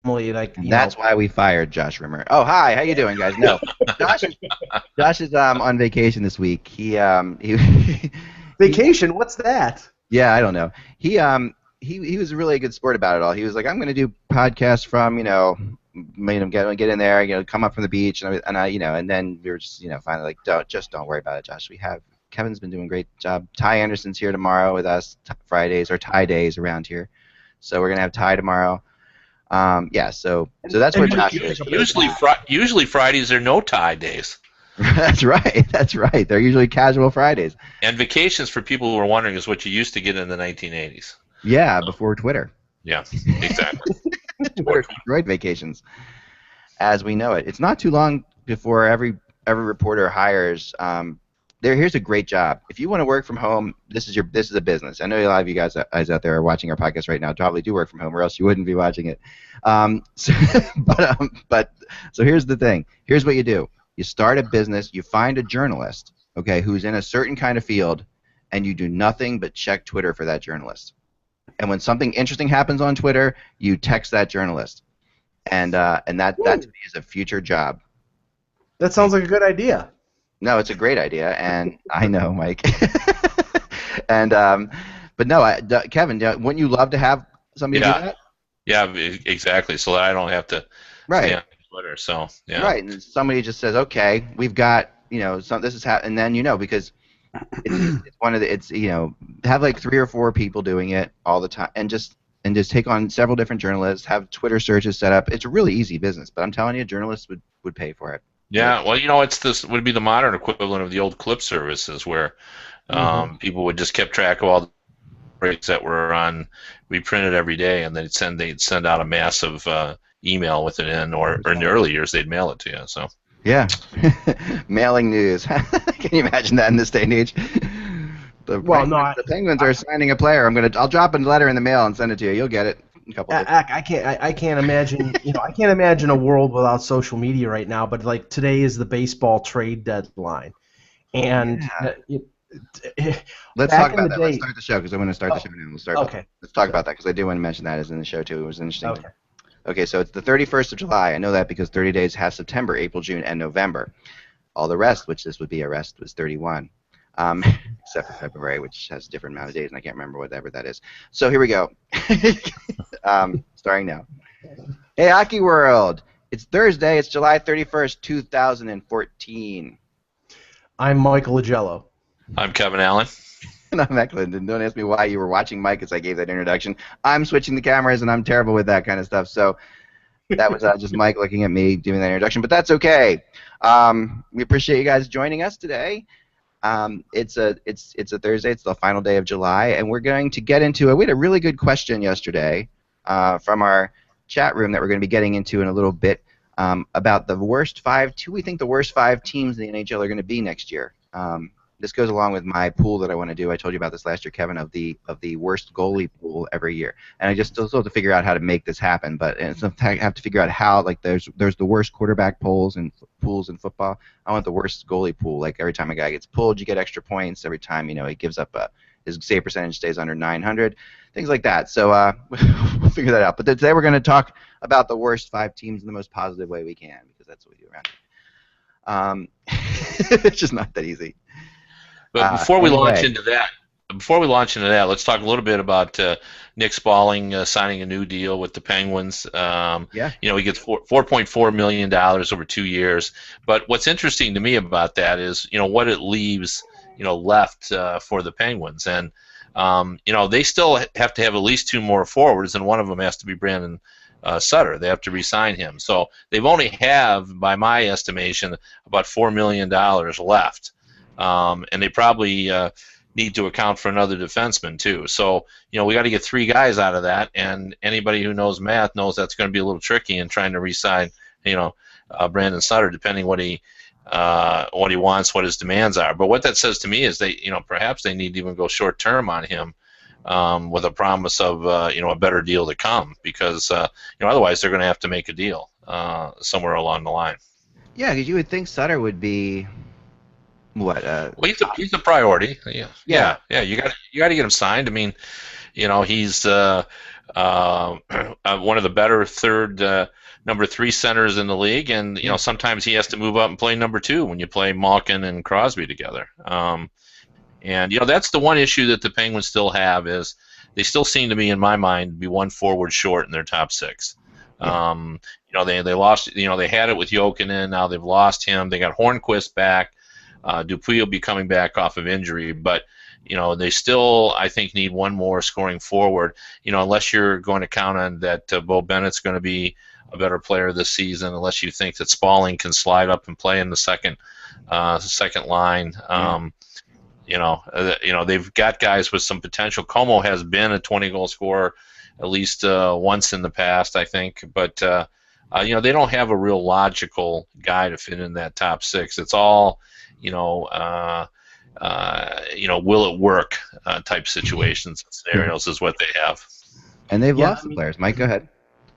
like And that's why we fired Josh Rimmer. Oh, hi, how you doing, guys? No, Josh is Josh is on vacation this week. He he vacation. What's that? yeah, I don't know. He was really a good sport about it all. He was like, I'm going to do podcasts from made him get in there, come up from the beach, and I and then we were just finally like, don't worry about it, Josh. We have Kevin's been doing a great job. Ty Anderson's here tomorrow with us, Fridays or Ty days around here, so we're gonna have Ty tomorrow. Yeah, so that's where And Josh is. Usually Fridays are no tie days. That's right. That's right. They're usually casual Fridays. And vacations, for people who are wondering, is what you used to get in the 1980s. Yeah, before Twitter. Yeah, exactly. Twitter destroyed vacations, as we know it. It's not too long before every reporter hires. Here's a great job. If you want to work from home, this is a business. I know a lot of you guys out there are watching our podcast right now. Probably do work from home, or else you wouldn't be watching it. So here's the thing. Here's what you do. You start a business. You find a journalist, okay, who's in a certain kind of field, and you do nothing but check Twitter for that journalist. And when something interesting happens on Twitter, you text that journalist, and that to me is a future job. That sounds like a good idea. No, it's a great idea, and I know, Mike. And but no, Kevin, wouldn't you love to have somebody do that? Yeah, exactly. So that I don't have to stay on Twitter. So yeah. Right, and somebody just says, okay, we've got this is and then because it's one of the have like 3 or 4 people doing it all the time, and just take on several different journalists, have Twitter searches set up. It's a really easy business, but I'm telling you, journalists would pay for it. Yeah, well, it's would be the modern equivalent of the old clip services where people would just keep track of all the breaks that were on, reprinted every day, and they'd send out a massive email with it in, or in the early years they'd mail it to you. So yeah, mailing news. Can you imagine that in this day and age? The Penguins are signing a player. I'll drop a letter in the mail and send it to you. You'll get it. I can't imagine. I can't imagine a world without social media right now. But like today is the baseball trade deadline, and let's talk about that. Let's start the show because I'm going to start the show now. Okay. Let's talk about that because I do want to mention that as in the show too. It was interesting. Okay, so it's the 31st of July. I know that because 30 days has September, April, June, and November. All the rest, which this would be a rest, was 31. Except for February, which has a different amount of days, and I can't remember whatever that is. So here we go. Starting now. Hey, Hockey World. It's Thursday. It's July 31st, 2014. I'm Michael Agello. I'm Kevin Allen. And I'm Eklund. And don't ask me why you were watching Mike as I gave that introduction. I'm switching the cameras, and I'm terrible with that kind of stuff. So that was just Mike looking at me doing that introduction, but that's okay. We appreciate you guys joining us today. It's a Thursday. It's the final day of July, and we're going to get into we had a really good question yesterday from our chat room that we're going to be getting into in a little bit about the worst 5. Who we think the worst 5 teams in the NHL are going to be next year. This goes along with my pool that I want to do. I told you about this last year, Kevin, of the worst goalie pool every year, and I just still have to figure out how to make this happen. But I have to figure out how. Like there's the worst quarterback pools in football. I want the worst goalie pool. Like every time a guy gets pulled, you get extra points. Every time he gives up his save percentage stays under 900, things like that. So we'll figure that out. But today we're going to talk about the worst 5 teams in the most positive way we can, because that's what we do around here. It's just not that easy. But before we launch into that, let's talk a little bit about Nick Spaulding signing a new deal with the Penguins. He gets $4.4 million over 2 years. But what's interesting to me about that is, what it leaves, left for the Penguins. And, they still have to have at least 2 more forwards, and one of them has to be Brandon Sutter. They have to re-sign him. So they've only have, by my estimation, about $4 million left. And they probably need to account for another defenseman too. So we got to get 3 guys out of that, and anybody who knows math knows that's going to be a little tricky in trying to re-sign Brandon Sutter, depending what he wants, what his demands are. But what that says to me is perhaps they need to even go short term on him with a promise of a better deal to come, because otherwise they're going to have to make a deal somewhere along the line. Yeah, because you would think Sutter would be. What? Well, he's a priority. Yeah. You got to get him signed. I mean, he's one of the better number 3 centers in the league, and sometimes he has to move up and play number 2 when you play Malkin and Crosby together. And that's the one issue that the Penguins still have is they still seem to me, in my mind, be one forward short in their top 6. Yeah. They lost. They had it with Jokinen. Now they've lost him. They got Hornquist back. Dupuis will be coming back off of injury, but they still, I think, need one more scoring forward. Unless you're going to count on that Bo Bennett's going to be a better player this season, unless you think that Spalling can slide up and play in the second line. They've got guys with some potential. Como has been a 20-goal scorer at least once in the past, I think, but they don't have a real logical guy to fit in that top 6. It's all will it work type situations and scenarios is what they have. And they've lost the players. Mike, go ahead.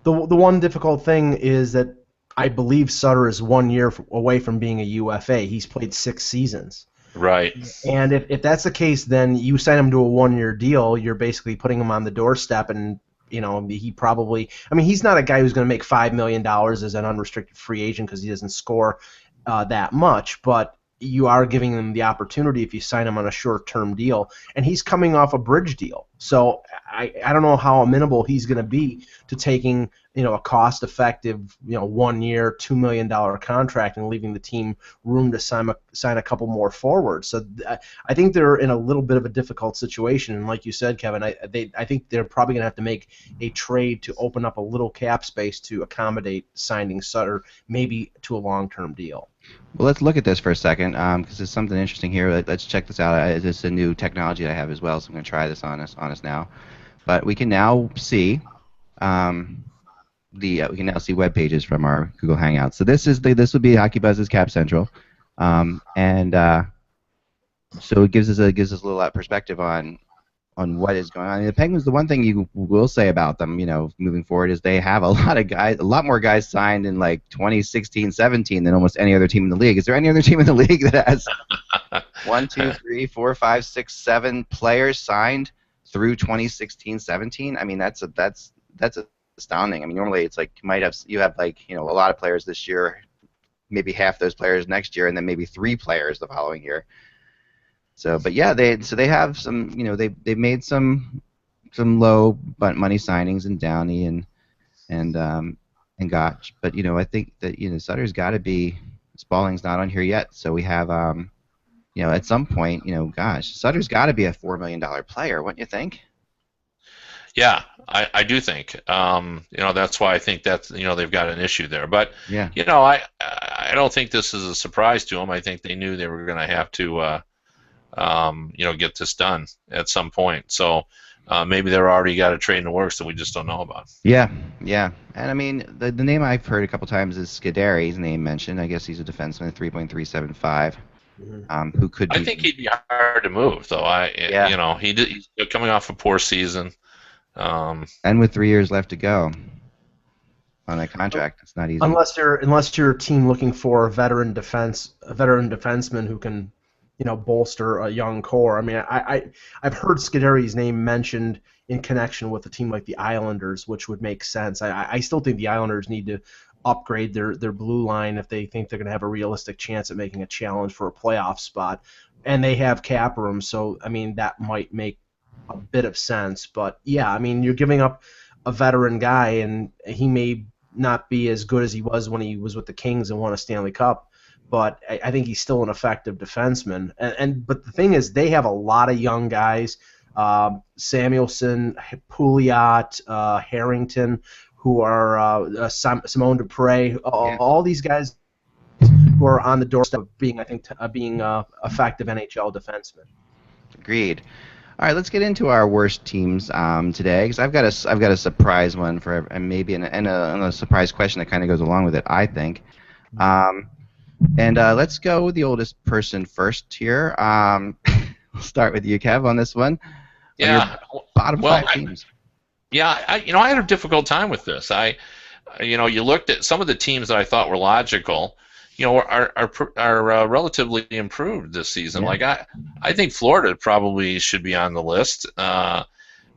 The one difficult thing is that I believe Sutter is 1 year away from being a UFA. He's played 6 seasons. Right. And if that's the case, then you sign him to a 1-year deal. You're basically putting him on the doorstep, and he probably. I mean, he's not a guy who's going to make $5 million as an unrestricted free agent because he doesn't score that much, but you are giving him the opportunity if you sign him on a short-term deal, and he's coming off a bridge deal. So I don't know how amenable he's going to be to taking a cost-effective 1 year, $2 million contract and leaving the team room to sign a couple more forwards. So I think they're in a little bit of a difficult situation, and like you said, Kevin, I think they're probably going to have to make a trade to open up a little cap space to accommodate signing Sutter, maybe to a long-term deal. Well, let's look at this for a second because there's something interesting here. Let's check this out. This is a new technology I have as well, so I'm going to try this on us now. But we can now see we can now see web pages from our Google Hangouts. So this would be HockeyBuzz's Cap Central, so it gives us a little perspective on what is going on. The Penguins, the one thing you will say about them, moving forward, is they have a lot more guys signed in like 2016-17 than almost any other team in the league. Is there any other team in the league that has 1, 2, 3, 4, 5, 6, 7 players signed through 2016-17? I mean, that's astounding. I mean, normally it's like you have a lot of players this year, maybe half those players next year, and then maybe 3 players the following year. So, but yeah, they have some, they've made some low money signings in Downey and Gotch, but I think that Sutter's got to be. Spalling's not on here yet, so we have at some point Sutter's got to be a $4 million player, wouldn't you think? Yeah, I do think. That's why I think that they've got an issue there. But yeah, I don't think this is a surprise to them. I think they knew they were going to have to. Get this done at some point. So maybe they're already got a trade in the works that we just don't know about. Yeah. And I mean, the name I've heard a couple times is Scuderi's name mentioned. I guess he's a defenseman, 3.375. Who could be? I think he'd be hard to move, though. He's coming off a poor season. And with 3 years left to go on a contract, it's not easy. Unless you're a team looking for a veteran defenseman who can bolster a young core. I mean, I've heard Scuderi's name mentioned in connection with a team like the Islanders, which would make sense. I still think the Islanders need to upgrade their blue line if they think they're going to have a realistic chance at making a challenge for a playoff spot. And they have cap room, so, I mean, that might make a bit of sense. But, yeah, I mean, you're giving up a veteran guy, and he may not be as good as he was when he was with the Kings and won a Stanley Cup, but I think he's still an effective defenseman. But the thing is, they have a lot of young guys, Samuelson, Pouliot, Harrington, who are Simone Dupre, all these guys who are on the doorstep of being effective NHL defensemen. Agreed. All right, let's get into our worst teams today, because I've got a surprise one for, and maybe a surprise question that kind of goes along with it, I think. And let's go with the oldest person first here. We'll start with you, Kev, on this one. Yeah. Bottom 5 teams. Yeah, I had a difficult time with this. You looked at some of the teams that I thought were logical. Are relatively improved this season. Yeah. Like I think Florida probably should be on the list.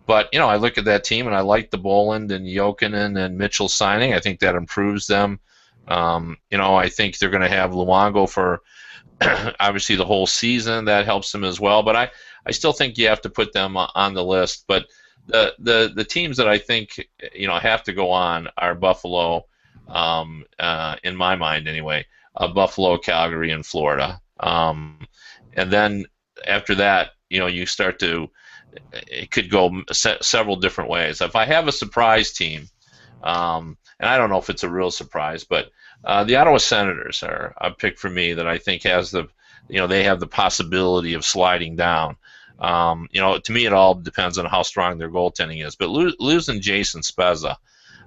But I look at that team and I like the Boland and Jokinen and Mitchell signing. I think that improves them. I think they're going to have Luongo for obviously the whole season. That helps them as well. But I still think you have to put them on the list. But the teams that I think have to go on are Buffalo, in my mind anyway. Buffalo, Calgary, and Florida. And then after that, you start to, it could go several different ways. If I have a surprise team, and I don't know if it's a real surprise, but the Ottawa Senators are a pick for me that I think has they have the possibility of sliding down. To me, it all depends on how strong their goaltending is. But losing Jason Spezza,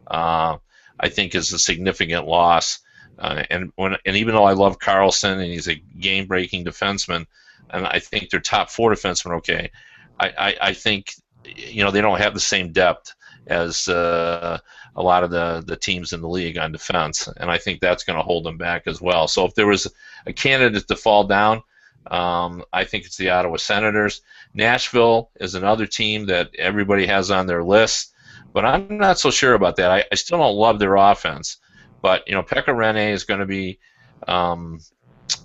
I think, is a significant loss. And even though I love Carlson and he's a game-breaking defenseman, and I think they're top 4 defensemen, okay, I think they don't have the same depth as a lot of the teams in the league on defense, and I think that's going to hold them back as well. So if there was a candidate to fall down, I think it's the Ottawa Senators. Nashville is another team that everybody has on their list, but I'm not so sure about that. I still don't love their offense, but Pekka Rinne is going to be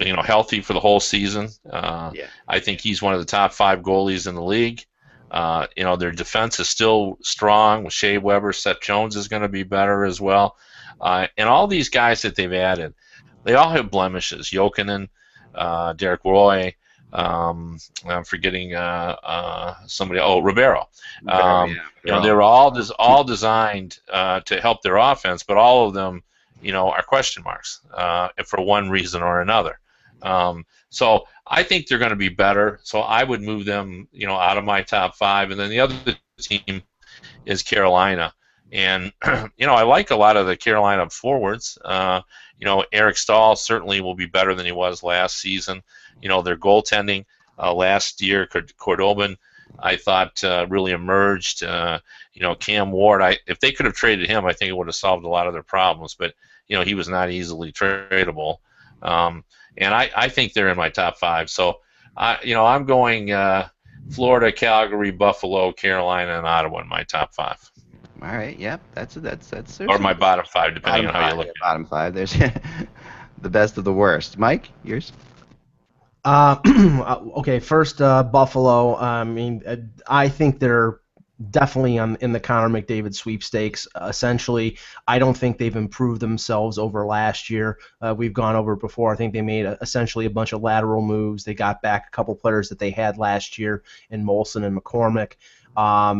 healthy for the whole season. I think he's one of the top 5 goalies in the league. Their defense is still strong with Shea Weber. Seth Jones is going to be better as well. And all these guys that they've added, they all have blemishes. Jokinen, Derek Roy, I'm forgetting somebody. Oh, Ribeiro. They were all designed to help their offense, but all of them, are question marks for one reason or another. So I think they're going to be better. So I would move them, out of my top 5. And then the other team is Carolina. And, I like a lot of the Carolina forwards. Eric Stahl certainly will be better than he was last season. Their goaltending last year, Cordobin, I thought really emerged. Cam Ward, if they could have traded him, I think it would have solved a lot of their problems. But, he was not easily tradable. And I think they're in my top 5. So, I'm going Florida, Calgary, Buffalo, Carolina, and Ottawa in my top 5. All right. Yep. That's or my bottom 5, depending on how you look at it. Bottom 5. There's the best of the worst. Mike, yours? Okay. First, Buffalo. I think they're definitely in the Connor McDavid sweepstakes. Essentially, I don't think they've improved themselves over last year. We've gone over it before. I think they made essentially a bunch of lateral moves. They got back a couple players that they had last year in Molson and McCormick. I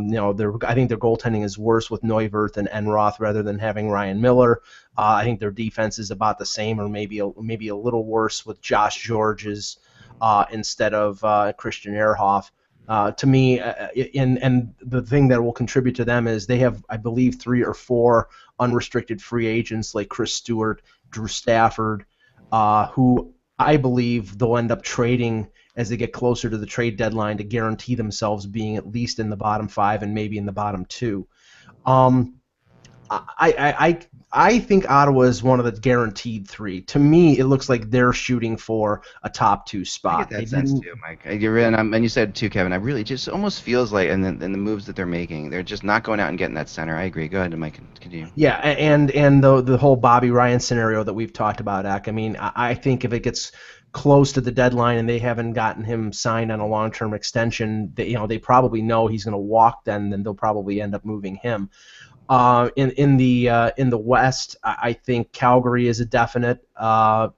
think their goaltending is worse with Neuwirth and Enroth rather than having Ryan Miller. I think their defense is about the same, or maybe a little worse with Josh Georges instead of Christian Ehrhoff. To me, and the thing that will contribute to them is they have, I believe, 3 or 4 unrestricted free agents like Chris Stewart, Drew Stafford, who I believe they'll end up trading as they get closer to the trade deadline to guarantee themselves being at least in the bottom 5 and maybe in the bottom 2. I think Ottawa is one of the guaranteed 3. To me, it looks like they're shooting for a top 2 spot. I get that sense too, Mike. And you said too, Kevin. I really just almost feels like, and the moves that they're making, they're just not going out and getting that center. I agree. Go ahead, Mike. Continue. Yeah, and the whole Bobby Ryan scenario that we've talked about, Ak. I think if it gets close to the deadline and they haven't gotten him signed on a long-term extension, they probably know he's going to walk. Then they'll probably end up moving him. In the West, I think Calgary is a definite. I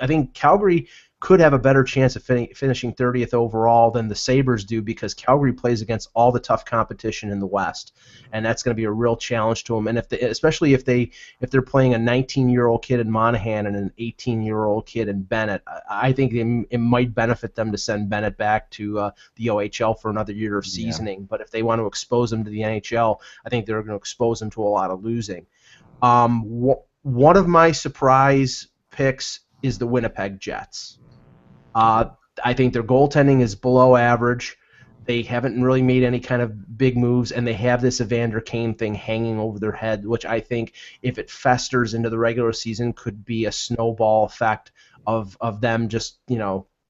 think Calgary could have a better chance of finishing 30th overall than the Sabres do, because Calgary plays against all the tough competition in the West, and that's going to be a real challenge to them. And especially if they're playing a 19-year-old kid in Monahan and an 18-year-old kid in Bennett, I think it might benefit them to send Bennett back to the OHL for another year of seasoning. Yeah. But if they want to expose him to the NHL, I think they're going to expose him to a lot of losing. One of my surprise picks is the Winnipeg Jets. I think their goaltending is below average. They haven't really made any kind of big moves, and they have this Evander Kane thing hanging over their head, which I think, if it festers into the regular season, could be a snowball effect of them just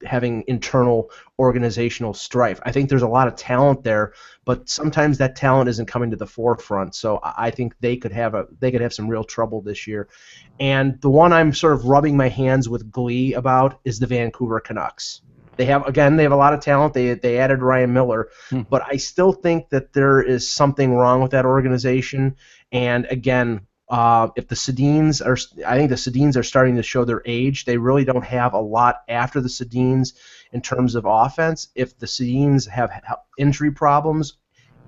having internal organizational strife. I think there's a lot of talent there, but sometimes that talent isn't coming to the forefront. So I think they could have some real trouble this year. And the one I'm sort of rubbing my hands with glee about is the Vancouver Canucks. They have a lot of talent. They added Ryan Miller, but I still think that there is something wrong with that organization. And again, if the Sedins I think the Sedins are starting to show their age. They really don't have a lot after the Sedins in terms of offense. If the Sedins have injury problems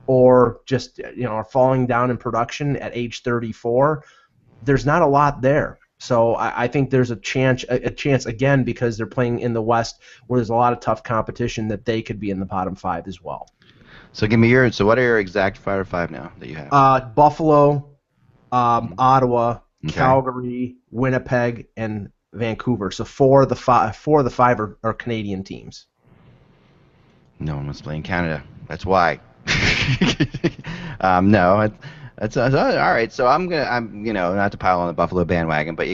or just are falling down in production at age 34, there's not a lot there. So I think there's a chance again, because they're playing in the West where there's a lot of tough competition, that they could be in the bottom 5 as well. So what are your exact 5 now that you have? Buffalo, Ottawa, Calgary, Winnipeg, and Vancouver. So four of the five are Canadian teams. No one wants to play in Canada. That's why. No, that's all right. So I'm not to pile on the Buffalo bandwagon, but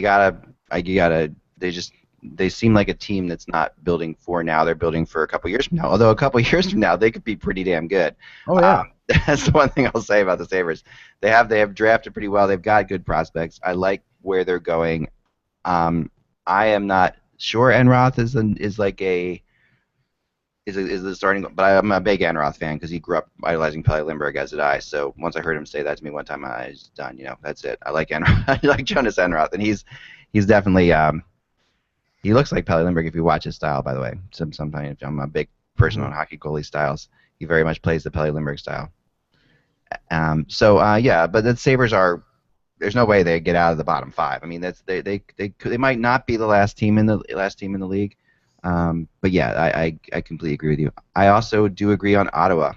they seem like a team that's not building for now. They're building for a couple years from now. Although a couple years from now, they could be pretty damn good. Oh yeah. That's the one thing I'll say about the Sabres. They have drafted pretty well. They've got good prospects. I like where they're going. I am not sure Enroth is the starting, but I'm a big Enroth fan because he grew up idolizing Pelle Lindbergh, as did I. So once I heard him say that to me one time, I was done. That's it. I like Enroth. I like Jonas Enroth, and he's definitely he looks like Pelle Lindbergh if you watch his style. By the way, sometimes I'm a big person on hockey goalie styles. He very much plays the Pelle Lindbergh style. But the Sabres are. There's no way they get out of the bottom 5. I mean, they might not be the last team in the league. But yeah, I completely agree with you. I also do agree on Ottawa.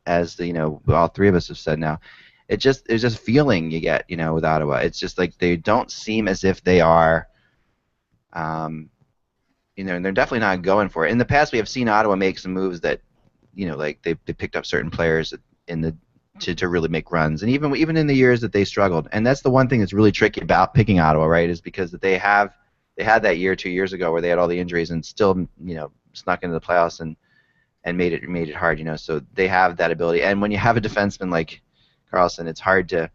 As all three of us have said now, there's just feeling you get, with Ottawa. It's just like they don't seem as if they are, and they're definitely not going for it. In the past, we have seen Ottawa make some moves that, like they picked up certain players to really make runs, and even in the years that they struggled. And that's the one thing that's really tricky about picking Ottawa, right? Is because they had that year 2 years ago where they had all the injuries and still snuck into the playoffs and made it hard. So they have that ability. And when you have a defenseman like Carlson, it's hard to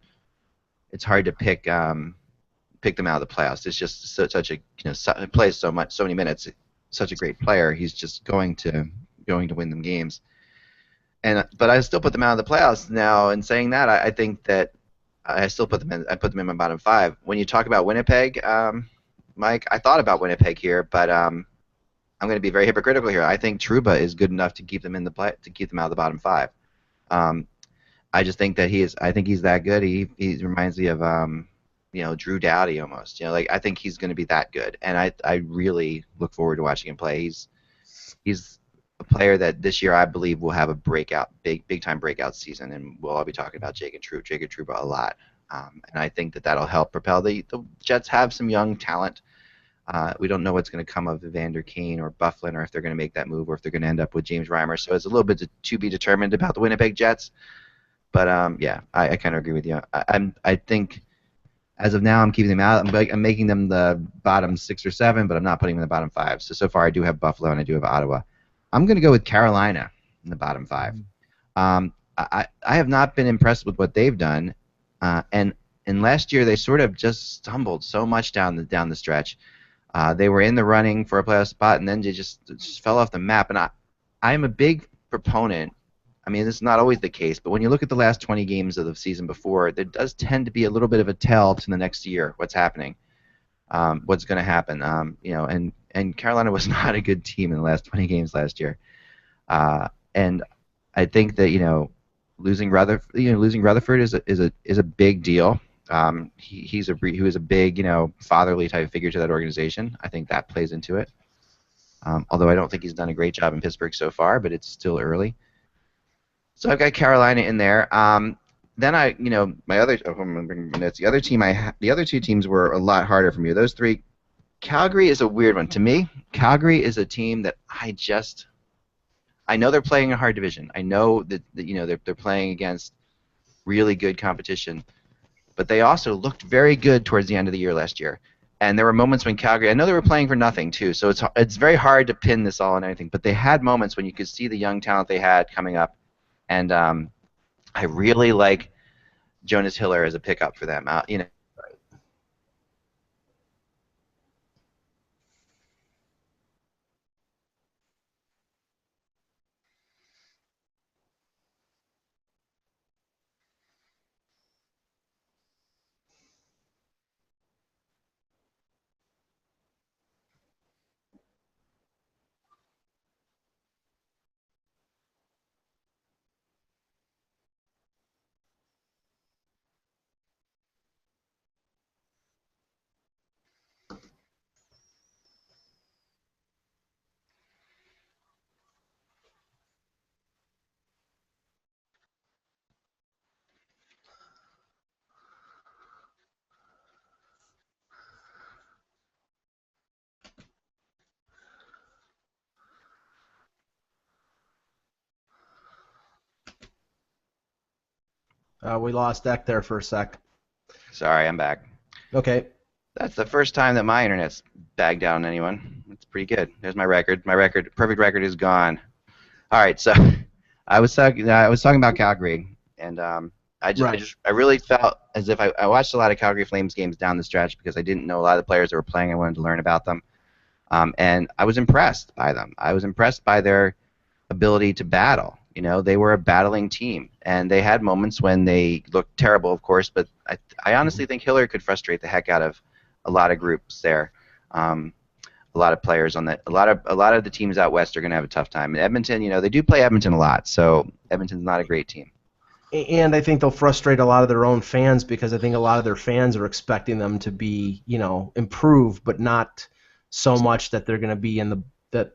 pick them out of the playoffs. It's just such a plays so many minutes, such a great player. He's just going to win them games. But I still put them out of the playoffs now. And saying that, I think that I still put them in. I put them in my bottom 5. When you talk about Winnipeg, Mike, I thought about Winnipeg here, but I'm going to be very hypocritical here. I think Trouba is good enough to keep them out of the bottom 5. I just think that I think he's that good. He reminds me of Drew Doughty almost. I think he's going to be that good, and I really look forward to watching him play. He's a player that this year I believe will have a big time breakout season, and we'll all be talking about Jacob Trouba a lot. And I think that'll help propel. The Jets have some young talent. We don't know what's going to come of Evander Kane or Bufflin, or if they're going to make that move, or if they're going to end up with James Reimer. So it's a little bit to be determined about the Winnipeg Jets. But I kind of agree with you. I think as of now I'm keeping them out. I'm making them the bottom 6 or 7, but I'm not putting them in the bottom 5. So far I do have Buffalo and I do have Ottawa. I'm going to go with Carolina in the bottom 5. I have not been impressed with what they've done. And last year they sort of just stumbled so much down the stretch. They were in the running for a playoff spot, and then they just fell off the map. And I'm a big proponent. I mean, this is not always the case, but when you look at the last 20 games of the season before, there does tend to be a little bit of a tell to the next year what's happening, what's going to happen. And Carolina was not a good team in the last 20 games last year. And I think that losing Rutherford is a big deal. He was a big fatherly type of figure to that organization. I think that plays into it. Although I don't think he's done a great job in Pittsburgh so far, but it's still early. So I've got Carolina in there. Then my other the other two teams were a lot harder for me. Those three. Calgary is a weird one to me. Calgary is a team that I know they're playing a hard division. I know that they're playing against really good competition, but they also looked very good towards the end of the year last year. And there were moments when Calgary, I know they were playing for nothing too, so it's very hard to pin this all on anything. But they had moments when you could see the young talent they had coming up, and I really like Jonas Hiller as a pickup for them. You know. We lost Deck there for a sec. Sorry, I'm back. Okay. That's the first time that my internet's bagged down on anyone. It's pretty good. There's my record. My perfect record is gone. All right, so I was talking about Calgary, and I really felt as if I watched a lot of Calgary Flames games down the stretch because I didn't know a lot of the players that were playing. I wanted to learn about them, and I was impressed by them. I was impressed by their ability to battle. You know, they were a battling team, and they had moments when they looked terrible, of course. But I honestly think Hiller could frustrate the heck out of a lot of groups there. A lot of players on that. A lot of the teams out west are going to have a tough time. And Edmonton, you know, they do play Edmonton a lot, so Edmonton's not a great team. And I think they'll frustrate a lot of their own fans because I think a lot of their fans are expecting them to be, you know, improve, but not so much that they're going to be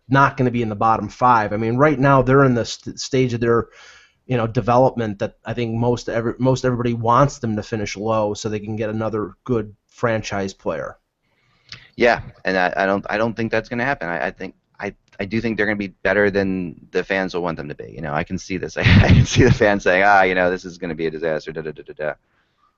not going to be in the bottom 5. I mean, right now they're in the stage of their, you know, development that I think most everybody wants them to finish low so they can get another good franchise player. Yeah, and I don't think that's going to happen. I do think they're going to be better than the fans will want them to be. You know, I can see this. I can see the fans saying, you know, this is going to be a disaster. Da, da, da, da, da.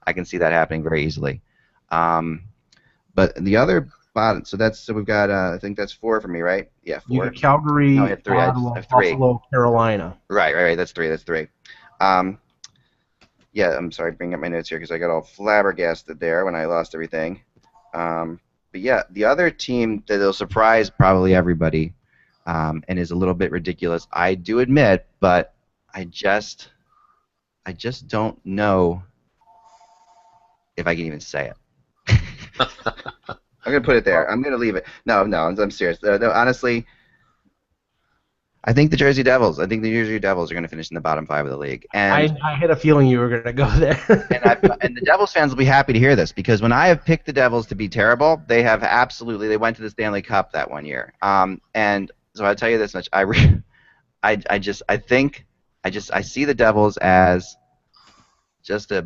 I can see that happening very easily. But the other bottom, so we've got I think that's 4 for me, right? Yeah, 4. You got Calgary, no, I have 3. Ottawa, I have 3. Buffalo, Carolina. Right. That's 3. Yeah, I'm sorry, bring up my notes here because I got all flabbergasted there when I lost everything. But yeah, the other team that'll surprise probably everybody and is a little bit ridiculous, I do admit, but I just don't know if I can even say it. I'm going to put it there. I'm going to leave it. No, I'm serious. No, honestly, I think the New Jersey Devils are going to finish in the bottom 5 of the league. And I had a feeling you were going to go there. and the Devils fans will be happy to hear this because when I have picked the Devils to be terrible, they went to the Stanley Cup that one year. And so I'll tell you this much: I see the Devils as just a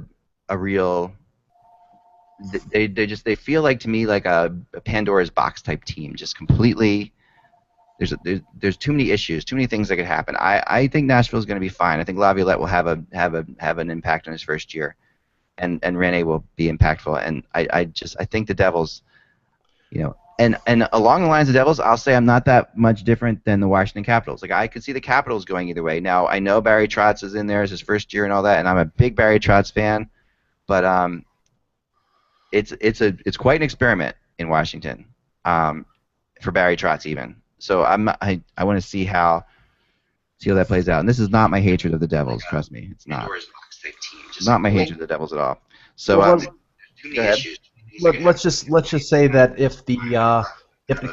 real. They feel like to me like a Pandora's box type team, just completely. There's too many issues, too many things that could happen. I think Nashville's going to be fine. I think Laviolette will have an impact on his first year, and Rene will be impactful. And I think the Devils, you know, and along the lines of Devils, I'll say I'm not that much different than the Washington Capitals. Like I could see the Capitals going either way. Now I know Barry Trotz is in there as his first year and all that, and I'm a big Barry Trotz fan, but it's quite an experiment in Washington for Barry Trotz even. So I want to see how that plays out. And this is not my hatred of the Devils. Trust me, it's not. It's not my hatred of the Devils at all. So let's just say that if the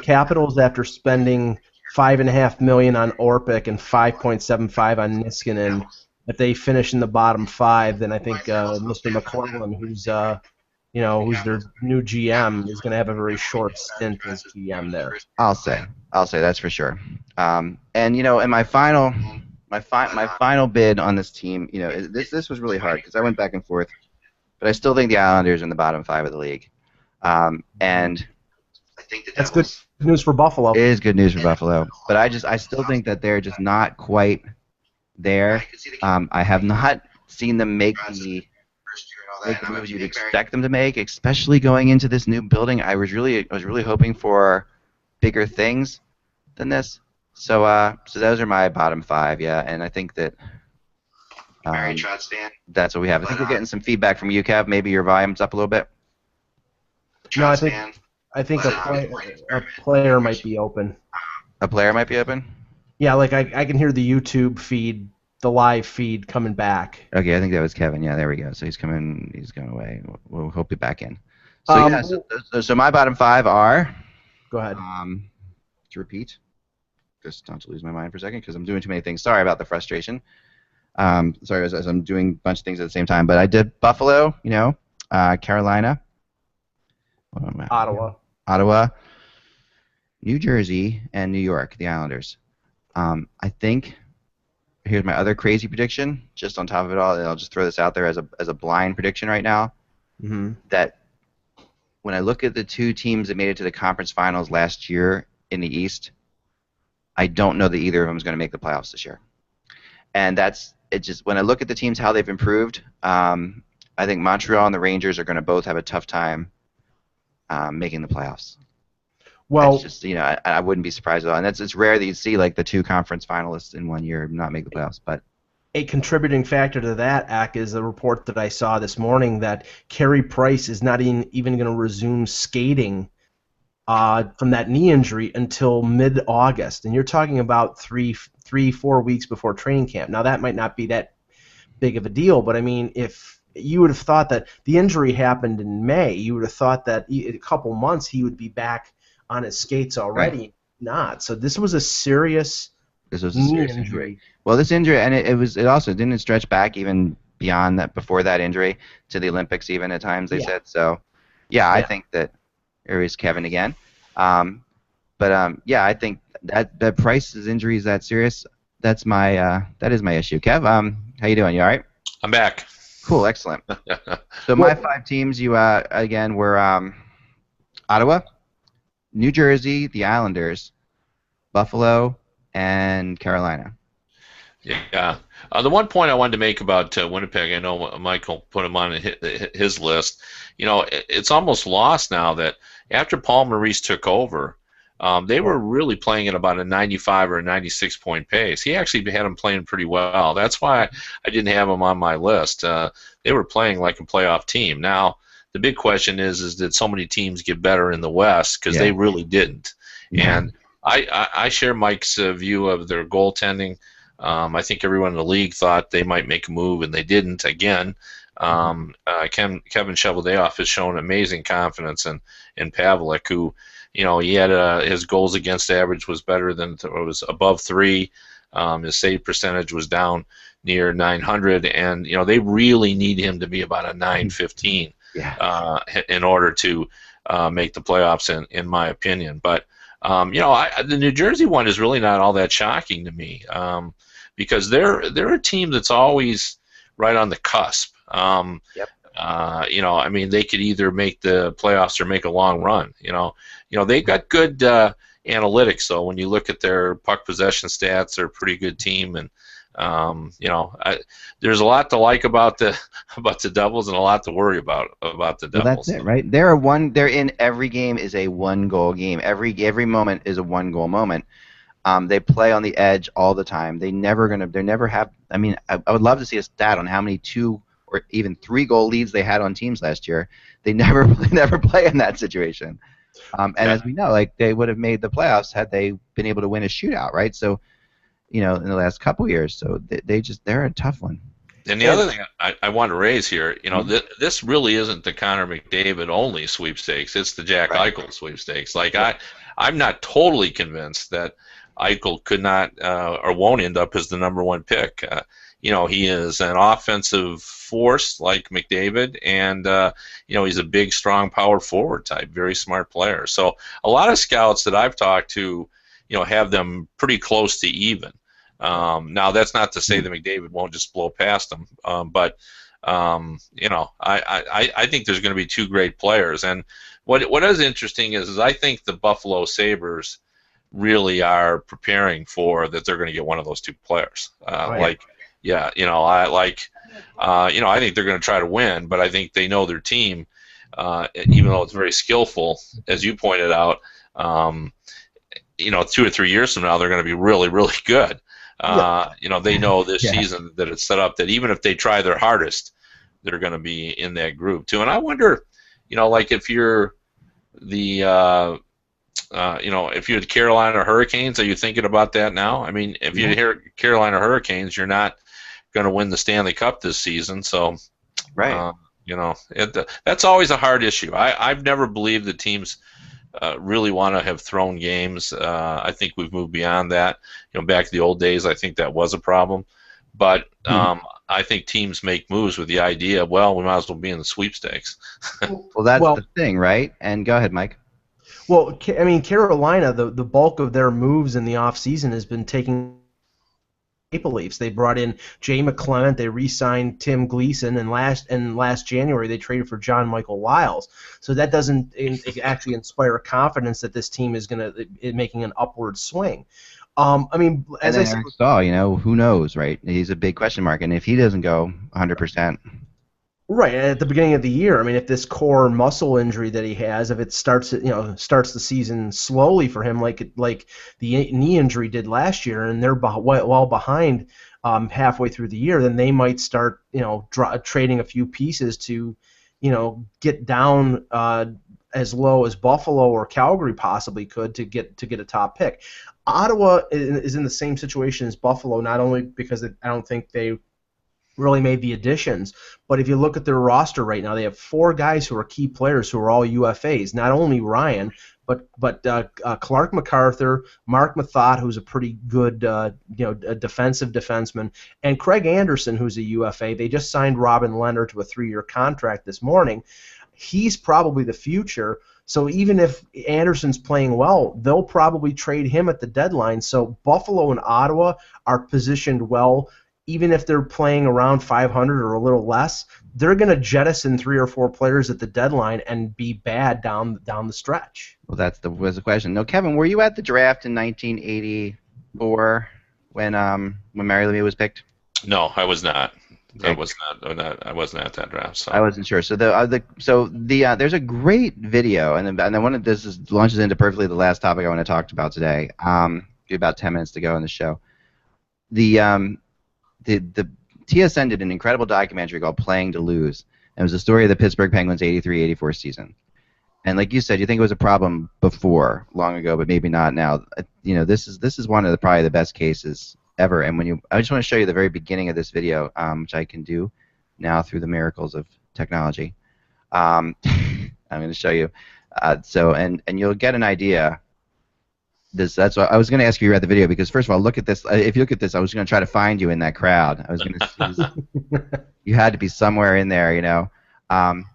Capitals, after spending $5.5 million on Orpik and $5.75 on Niskanen, if they finish in the bottom 5, then I think Mr. McClellan, who's their new GM, is going to have a very short stint as GM there. I'll say that's for sure. And you know, in my final bid on this team, you know, this was really hard because I went back and forth, but I still think the Islanders are in the bottom 5 of the league. And I think that's good news for Buffalo. It is good news for Buffalo, but I still think that they're just not quite there. I have not seen them make make the moves you'd expect them to make, especially going into this new building. I was really hoping for bigger things than this. So those are my bottom 5, yeah, and I think that that's what we have. I think we're getting some feedback from you, Kev. Maybe your volume's up a little bit. No, I think a player might be open. A player might be open? Yeah, like I can hear the YouTube feed, the live feed coming back. Okay, I think that was Kevin. Yeah, there we go. So he's going away. We'll hope he'll be back in. So so my bottom 5 are. Go ahead. To repeat, just not to lose my mind for a second because I'm doing too many things. Sorry about the frustration. Sorry as I'm doing a bunch of things at the same time. But I did Buffalo, Carolina, Ottawa, New Jersey, and New York, the Islanders. I think here's my other crazy prediction. Just on top of it all, and I'll just throw this out there as a blind prediction right now. Mm-hmm. That when I look at the 2 teams that made it to the conference finals last year in the East, I don't know that either of them is going to make the playoffs this year. And that's it. Just when I look at the teams, how they've improved, I think Montreal and the Rangers are going to both have a tough time making the playoffs. Well, it's just I wouldn't be surprised at all. And it's rare that you see like the 2 conference finalists in one year not make the playoffs. But a contributing factor to that, Ak, is a report that I saw this morning that Carey Price is not even going to resume skating from that knee injury until mid-August, and you're talking about 3-4 weeks before training camp. Now that might not be that big of a deal, but I mean, if you would have thought that the injury happened in May, you would have thought that in a couple months he would be back on his skates already. Right. Not. So this was a serious. This was a serious injury. Well, this injury, and it also didn't stretch back even beyond that, before that injury to the Olympics even at times they said. So yeah, I think that. There is Kevin again. I think that Price's injury is that serious. That is my issue. Kev, how you doing? You all right? I'm back. Cool, excellent. So my 5 teams, again were Ottawa, New Jersey, the Islanders, Buffalo, and Carolina. Yeah. The one point I wanted to make about Winnipeg, I know Michael put him on his list. It's almost lost now that after Paul Maurice took over, they were really playing at about a 95 or a 96 point pace. He actually had them playing pretty well. That's why I didn't have them on my list. They were playing like a playoff team. Now, the big question is did so many teams get better in the West? Because they really didn't. Yeah. And I share Mike's view of their goaltending. I think everyone in the league thought they might make a move, and they didn't again. Kevin Cheveldayoff has shown amazing confidence in Pavelec, who, he had his goals against average was better than was above 3. His save percentage was down near 900, and they really need him to be about a 915 in order to make the playoffs, in my opinion. But the New Jersey one is really not all that shocking to me, because they're a team that's always right on the cusp. I mean, they could either make the playoffs or make a long run. They've got good analytics, though. When you look at their puck possession stats, they're a pretty good team, and there's a lot to like about the Devils and a lot to worry about the Devils. Well, that's it, right? They're in every game is a 1-goal game. Every moment is a 1-goal moment. They play on the edge all the time. They never have. I mean, I would love to see a stat on how many 2 or even 3-goal leads they had on teams last year. They never play in that situation. As we know, like, they would have made the playoffs had they been able to win a shootout, right? So, in the last couple years, so they're a tough one. And the other thing I want to raise here, this really isn't the Connor McDavid only sweepstakes. It's the Jack Eichel sweepstakes. Like, I'm not totally convinced that Eichel could not or won't end up as the #1 pick. He is an offensive force like McDavid, and he's a big, strong power forward type, very smart player. So a lot of scouts that I've talked to, have them pretty close to even. Now that's not to say that McDavid won't just blow past them, but I think there's going to be 2 great players. And what is interesting is I think the Buffalo Sabres really are preparing for that they're going to get one of those 2 players. I think they're going to try to win, but I think they know their team, even though it's very skillful, as you pointed out. 2 or 3 years from now, they're going to be really, really good. They know this season that it's set up that even if they try their hardest, they're going to be in that group too. And I wonder, like if you're the if you're the Carolina Hurricanes, are you thinking about that now? I mean, if you hear Carolina Hurricanes, you're not going to win the Stanley Cup this season, so right. That's always a hard issue. I've never believed the teams really want to have thrown games. I think we've moved beyond that. Back to the old days, I think that was a problem. But I think teams make moves with the idea, well, we might as well be in the sweepstakes. Well, that's the thing, right? And go ahead, Mike. Well, I mean, Carolina, the bulk of their moves in the offseason has been taking Maple Leafs. They brought in Jay McClement, they re-signed Tim Gleason, and last January they traded for John Michael Lyles. So that doesn't actually inspire confidence that this team is making an upward swing. I mean, as I said, Eric Staal, who knows, right? He's a big question mark, and if he doesn't go 100%. Right, at the beginning of the year, I mean, if this core muscle injury that he has, if it starts the season slowly for him, like the knee injury did last year, and they're well behind halfway through the year, then they might start, trading a few pieces to, get down as low as Buffalo or Calgary possibly could to get a top pick. Ottawa is in the same situation as Buffalo, not only because I don't think they really made the additions, but if you look at their roster right now, they have 4 guys who are key players who are all UFAs. Not only Ryan, but Clark MacArthur, Mark Mathot, who's a pretty good defensive defenseman, and Craig Anderson, who's a UFA. They just signed Robin Leonard to a 3-year contract this morning. He's probably the future. So even if Anderson's playing well, they'll probably trade him at the deadline. So Buffalo and Ottawa are positioned well. Even if they're playing around 500 or a little less, they're going to jettison 3 or 4 players at the deadline and be bad down the stretch. Well, was the question. No, Kevin, were you at the draft in 1984 when Mario Lemieux was picked? No, I was not. Okay. I wasn't at that draft. So. I wasn't sure. So there's a great video, and then one of this launches into perfectly the last topic I want to talk about today. Give about 10 minutes to go in the show. The TSN did an incredible documentary called Playing to Lose. And it was the story of the Pittsburgh Penguins 83-84 season. And like you said, you think it was a problem before, long ago, but maybe not now. This is one of probably the best cases ever. And I just want to show you the very beginning of this video, which I can do now through the miracles of technology. I'm going to show you. And you'll get an idea. That's what I was going to ask you. You read the video because first of all, look at this. If you look at this, I was going to try to find you in that crowd. I was going to. You had to be somewhere in there, And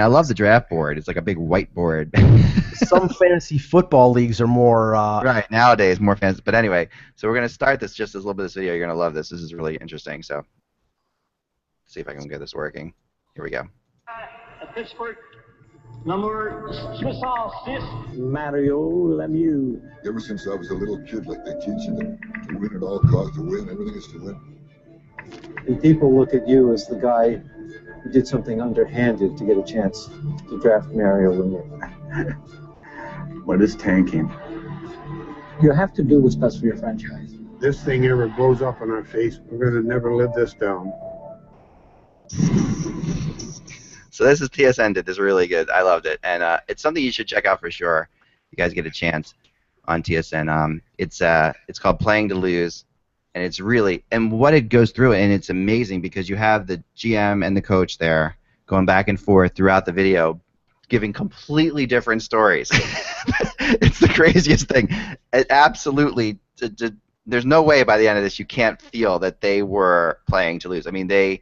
I love the draft board. It's like a big whiteboard. Some fantasy football leagues are more right nowadays, more fancy. But anyway, so we're going to start this just as a little bit of this video. You're going to love this. This is really interesting. So, let's see if I can get this working. Here we go. Pittsburgh. Number 66, Mario Lemieux. Ever since I was a little kid, like they teach you to win at all costs, to win, everything is to win. And people look at you as the guy who did something underhanded to get a chance to draft Mario Lemieux. What is tanking? You have to do what's best for your franchise. This thing ever blows up in our face, we're going to never live this down. So this is TSN did this really good. I loved it, and it's something you should check out for sure. You guys get a chance on TSN. It's called Playing to Lose, and it's really what it goes through, and it's amazing because you have the GM and the coach there going back and forth throughout the video, giving completely different stories. It's the craziest thing. It absolutely. There's no way by the end of this you can't feel that they were playing to lose. I mean, the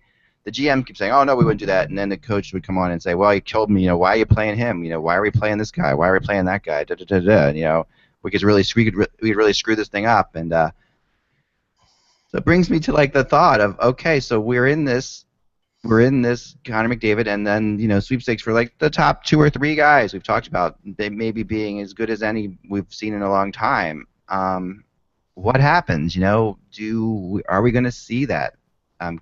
GM keeps saying, "Oh no, we wouldn't do that," and then the coach would come on and say, "Well, you killed me. Why are you playing him? Why are we playing this guy? Why are we playing that guy? Da da da da. We could really screw this thing up." And so it brings me to like the thought of, okay, so we're in this Connor McDavid, and then sweepstakes for like the top 2 or 3 guys we've talked about. They maybe being as good as any we've seen in a long time. What happens? Are we going to see that?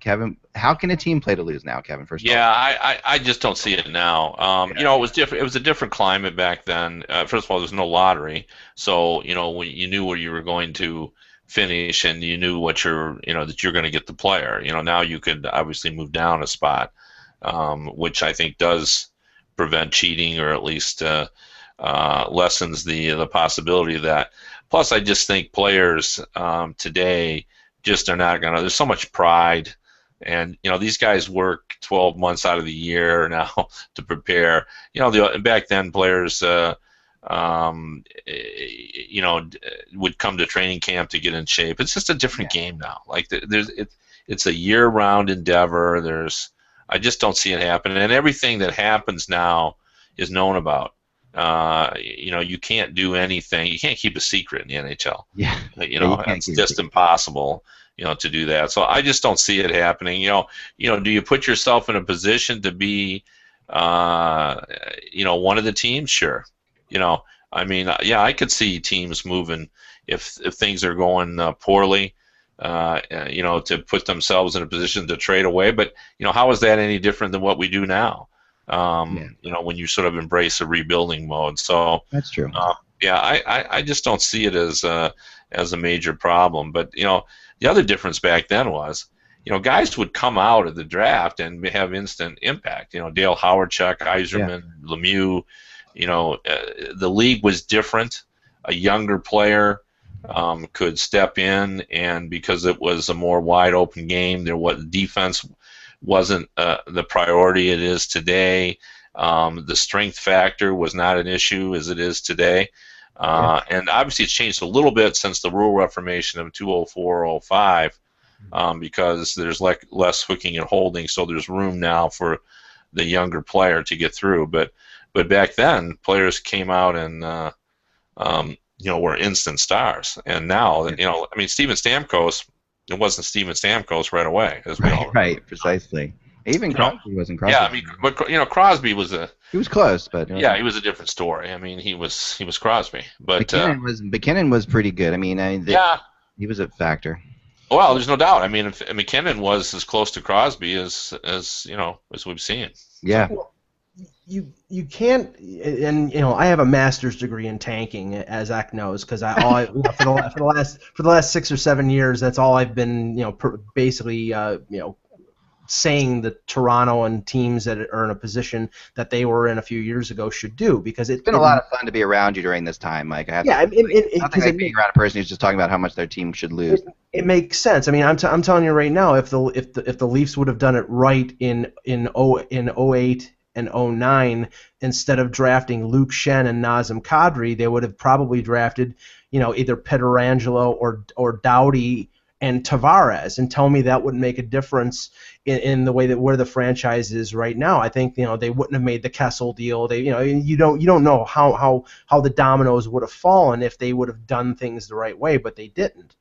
Kevin, how can a team play to lose now, Kevin? First of all. Yeah, I just don't see it now. You know, it was different. It was a different climate back then. First of all, there was no lottery, so you know when you knew where you were going to finish, and you knew what that you're going to get the player. You know, now you could obviously move down a spot, which I think does prevent cheating, or at least lessens the possibility of that. Plus, I just think players today just are not going to. There's so much pride, and you know these guys work 12 months out of the year now to prepare. You know, back then players, you know, would come to training camp to get in shape. It's just a different game now. Like it's a year-round endeavor. I just don't see it happening, and everything that happens now is known about. You know, you can't do anything. You can't keep a secret in the NHL. Yeah. You know, it's just impossible, you know, to do that. So I just don't see it happening. You know, do you put yourself in a position to be, you know, one of the teams? Sure. You know, I mean, yeah, I could see teams moving if things are going poorly. You know, to put themselves in a position to trade away. But you know, how is that any different than what we do now? You know, when you sort of embrace a rebuilding mode. So that's true. Yeah, I just don't see it as a major problem. But you know, the other difference back then was, you know, guys would come out of the draft and have instant impact. You know, Dale Howardchuk, Yzerman, Lemieux. You know, the league was different. A younger player could step in, and because it was a more wide open game, defense wasn't the priority it is today. The strength factor was not an issue as it is today. And obviously it's changed a little bit since the rule reformation of 204-05 because there's less hooking and holding, so there's room now for the younger player to get through. But back then, players came out and you know, were instant stars. And now, you know, I mean, Steven Stamkos, it wasn't Steven Stamkos right away, as we all know. Right, precisely. Even Crosby wasn't Crosby. Yeah, I mean, but you know, Crosby was he was close, but yeah, he was a different story. I mean, he was Crosby, but McKinnon was pretty good. I mean, yeah, he was a factor. Well, there's no doubt. I mean, if McKinnon was as close to Crosby as you know, as we've seen. Yeah. Well, you can't, and you know, I have a master's degree in tanking, as Zach knows, because for the last 6 or 7 years, that's all I've been, you know, basically, you know, saying that Toronto and teams that are in a position that they were in a few years ago should do, because it's been a lot of fun to be around you during this time, Mike. I have nothing like being around a person who's just talking about how much their team should lose. It makes sense. I mean, I'm telling you right now, if the Leafs would have done it right in 08 and 09, instead of drafting Luke Shen and Nazem Kadri, they would have probably drafted, you know, either Pietrangelo or Doughty and Tavares, and tell me that wouldn't make a difference in the way that where the franchise is right now. I think, you know, they wouldn't have made the Kessel deal. They, you know, you don't know how the dominoes would have fallen if they would have done things the right way, but they didn't.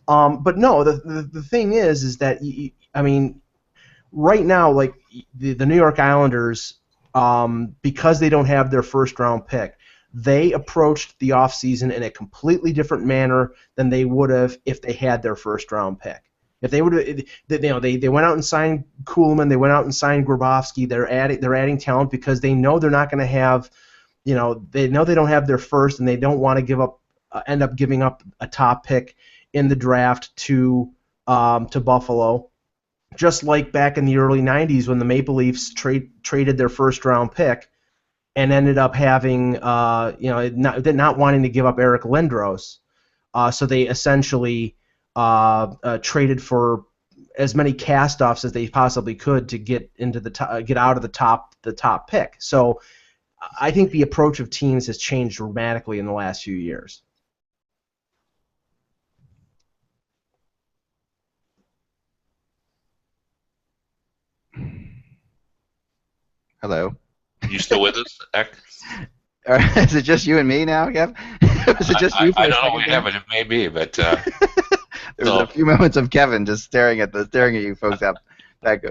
But no, the thing is that I mean, right now, like the New York Islanders, because they don't have their first round pick, they approached the offseason in a completely different manner than they would have if they had their first round pick. If they would have, you know, they went out and signed Kuhlman, they went out and signed Grabovski. They're adding talent because they know they're not going to have, you know, they know they don't have their first, and they don't want to end up giving up a top pick in the draft to Buffalo. Just like back in the early '90s when the Maple Leafs traded their first round pick and ended up having, you know, not wanting to give up Eric Lindros, so they essentially traded for as many cast-offs as they possibly could to get out of the top pick. So I think the approach of teams has changed dramatically in the last few years. Hello. You still with us, Eck? Is it just you and me now, Kev? Is it just you? I don't know. We haven't. It may be, but there was a few moments of Kevin just staring at you folks out back.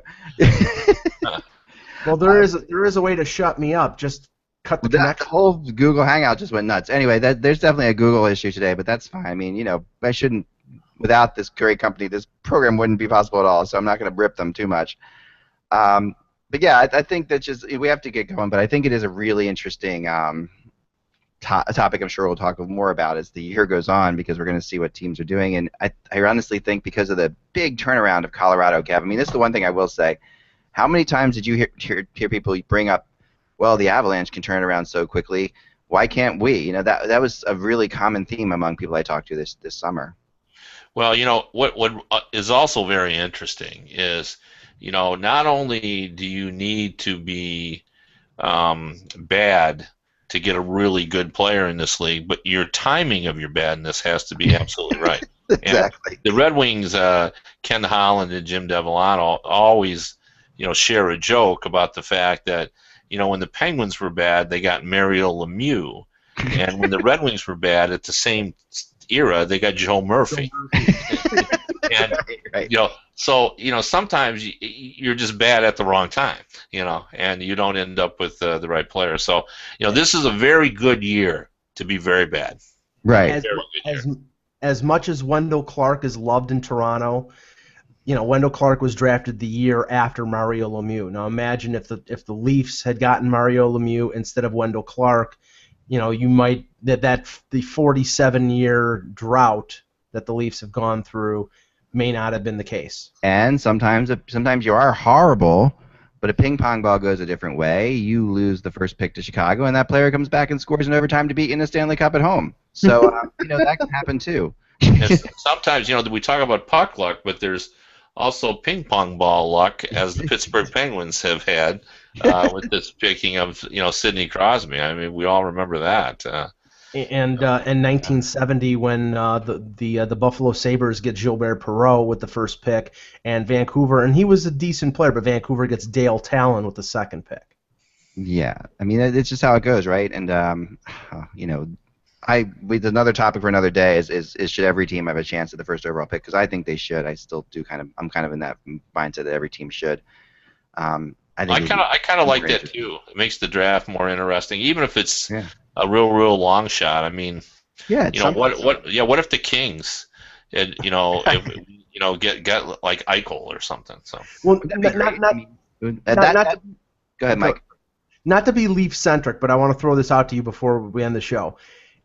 Well, there is a way to shut me up. Just cut the connection. The whole Google Hangout just went nuts. Anyway, there's definitely a Google issue today, but that's fine. I mean, you know, without this great company, this program wouldn't be possible at all. So I'm not going to rip them too much. But yeah, I think that we have to get going. But I think it is a really interesting topic. I'm sure we'll talk more about as the year goes on, because we're going to see what teams are doing. And I honestly think because of the big turnaround of Colorado, Kev. I mean, this is the one thing I will say. How many times did you hear people bring up, well, the Avalanche can turn it around so quickly. Why can't we? You know, that was a really common theme among people I talked to this summer. Well, you know, what is also very interesting is, you know, not only do you need to be bad to get a really good player in this league, but your timing of your badness has to be absolutely right. Exactly. And the Red Wings, Ken Holland and Jim Devellano always, you know, share a joke about the fact that, you know, when the Penguins were bad, they got Mario Lemieux, and when the Red Wings were bad at the same era, they got Joe Murphy. And right. You know, so you know, sometimes you're just bad at the wrong time, you know, and you don't end up with the right player. So you know, this is a very good year to be very bad. Right. As much as Wendell Clark is loved in Toronto, you know, Wendell Clark was drafted the year after Mario Lemieux. Now imagine if the Leafs had gotten Mario Lemieux instead of Wendell Clark, you know, you might the 47-year drought that the Leafs have gone through may not have been the case. And sometimes you are horrible, but a ping pong ball goes a different way. You lose the first pick to Chicago, and that player comes back and scores in overtime to beat you in the Stanley Cup at home. So you know, that can happen too. And sometimes, you know, we talk about puck luck, but there's also ping pong ball luck, as the Pittsburgh Penguins have had with this picking of, you know, Sidney Crosby. I mean, we all remember that. And in 1970, when the Buffalo Sabres get Gilbert Perreault with the first pick, and Vancouver, and he was a decent player, but Vancouver gets Dale Talon with the second pick. Yeah, I mean, it's just how it goes, right? And you know, another topic for another day is should every team have a chance at the first overall pick? Because I think they should. I still do I'm kind of in that mindset that every team should. I kind of like that too. It makes the draft more interesting, even if it's a real long shot. I mean, yeah, you know, what if the Kings, you know, get like Eichel or something? So well, go ahead, Mike. Not to be Leaf centric, but I want to throw this out to you before we end the show.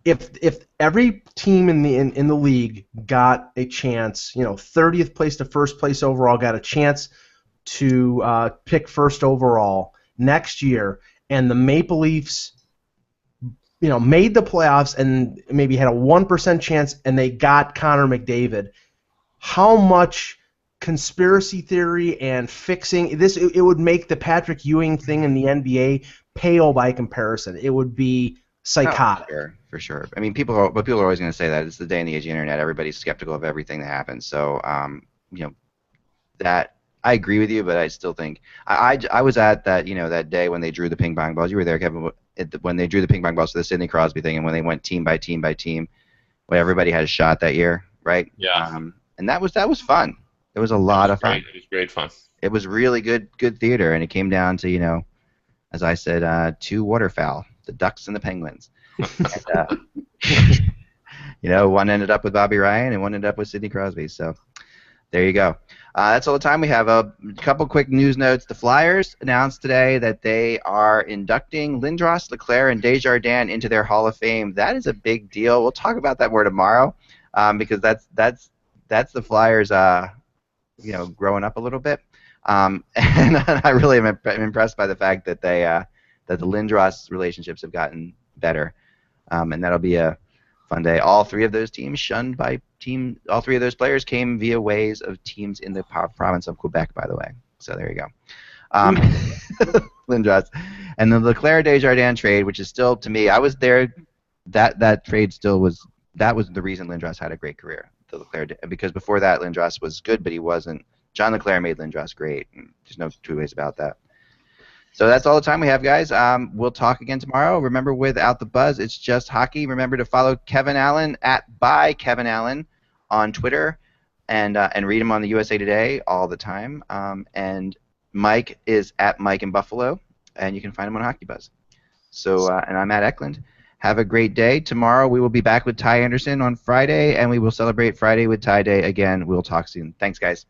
If every team in the league got a chance, you know, 30th place to first place overall, got a chance to pick first overall next year, and the Maple Leafs, you know, made the playoffs and maybe had a 1% chance, and they got Connor McDavid, how much conspiracy theory and fixing this, it would make the Patrick Ewing thing in the NBA pale by comparison. It would be psychotic. Oh, for sure. I mean, people are always going to say that. It's the day and the age of the internet. Everybody's skeptical of everything that happens. So, you know, that I agree with you, but I still think I was at that, you know, that day when they drew the ping pong balls. You were there, Kevin, when they drew the ping pong balls for the Sidney Crosby thing, and when they went team by team by team, when everybody had a shot that year, right? Yeah. And that was fun. It was a lot of fun. It was great fun. It was really good theater, and it came down to, you know, as I said, two waterfowl, the Ducks and the Penguins. And, you know, one ended up with Bobby Ryan, and one ended up with Sidney Crosby. So there you go. That's all the time we have. A couple quick news notes. The Flyers announced today that they are inducting Lindros, Leclerc, and Desjardins into their Hall of Fame. That is a big deal. We'll talk about that more tomorrow, because that's the Flyers, you know, growing up a little bit. And I really am impressed by the fact that that the Lindros relationships have gotten better, and that'll be a fun day. All three of those teams shunned by all three of those players came via ways of teams in the province of Quebec, by the way. So there you go. Lindros. And the Leclerc Desjardins trade, which is still, to me, I was there, that trade still was, that was the reason Lindros had a great career. The Leclerc, because before that, Lindros was good, but he wasn't. John Leclerc made Lindros great. There's no two ways about that. So that's all the time we have, guys. We'll talk again tomorrow. Remember, without the buzz, it's just hockey. Remember to follow Kevin Allen at @ByKevinAllen on Twitter, and read him on the USA Today all the time. And Mike is at Mike in Buffalo, and you can find him on HockeyBuzz. So, and I'm at Eklund. Have a great day. Tomorrow we will be back with Ty Anderson on Friday, and we will celebrate Friday with Ty Day again. We'll talk soon. Thanks, guys.